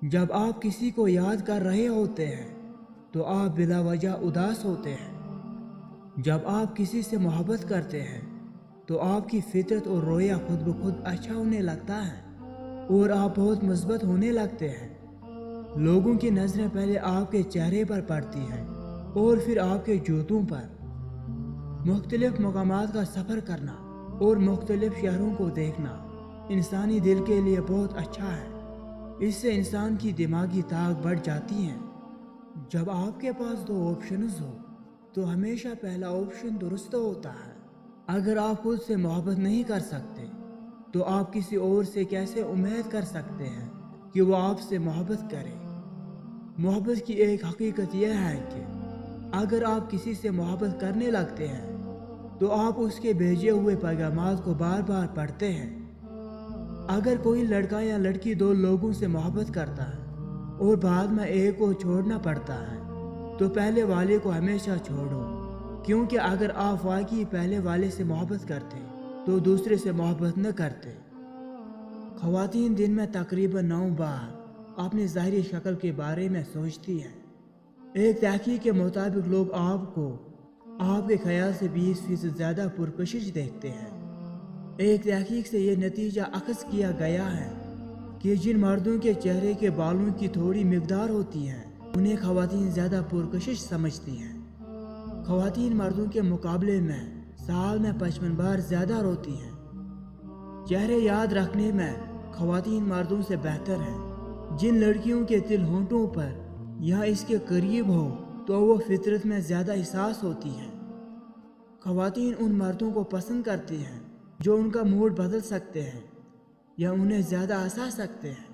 جب آپ کسی کو یاد کر رہے ہوتے ہیں تو آپ بلا وجہ اداس ہوتے ہیں۔ جب آپ کسی سے محبت کرتے ہیں تو آپ کی فطرت اور رویہ خود بخود اچھا ہونے لگتا ہے اور آپ بہت مثبت ہونے لگتے ہیں۔ لوگوں کی نظریں پہلے آپ کے چہرے پر پڑتی ہیں اور پھر آپ کے جوتوں پر۔ مختلف مقامات کا سفر کرنا اور مختلف شہروں کو دیکھنا انسانی دل کے لیے بہت اچھا ہے۔ اس سے انسان کی دماغی طاقت بڑھ جاتی ہے۔ جب آپ کے پاس دو آپشنز ہو تو ہمیشہ پہلا آپشن درست ہوتا ہے۔ اگر آپ خود سے محبت نہیں کر سکتے تو آپ کسی اور سے کیسے امید کر سکتے ہیں کہ وہ آپ سے محبت کرے؟ محبت کی ایک حقیقت یہ ہے کہ اگر آپ کسی سے محبت کرنے لگتے ہیں تو آپ اس کے بھیجے ہوئے پیغامات کو بار بار پڑھتے ہیں۔ اگر کوئی لڑکا یا لڑکی دو لوگوں سے محبت کرتا ہے اور بعد میں ایک کو چھوڑنا پڑتا ہے تو پہلے والے کو ہمیشہ چھوڑو، کیونکہ اگر آپ واقعی پہلے والے سے محبت کرتے تو دوسرے سے محبت نہ کرتے۔ خواتین دن میں تقریباً 9 بار اپنی ظاہری شکل کے بارے میں سوچتی ہیں۔ ایک تحقیق کے مطابق لوگ آپ کو آپ کے خیال سے 20% زیادہ پرکشش دیکھتے ہیں۔ ایک تحقیق سے یہ نتیجہ اخذ کیا گیا ہے کہ جن مردوں کے چہرے کے بالوں کی تھوڑی مقدار ہوتی ہے انہیں خواتین زیادہ پرکشش سمجھتی ہیں۔ خواتین مردوں کے مقابلے میں سال میں 55 بار زیادہ روتی ہیں۔ چہرے یاد رکھنے میں خواتین مردوں سے بہتر ہیں۔ جن لڑکیوں کے دل ہونٹوں پر یا اس کے قریب ہو تو وہ فطرت میں زیادہ حساس ہوتی ہیں۔ خواتین ان مردوں کو پسند کرتی ہیں جو ان کا موڈ بدل سکتے ہیں یا انہیں زیادہ ہنسا سکتے ہیں۔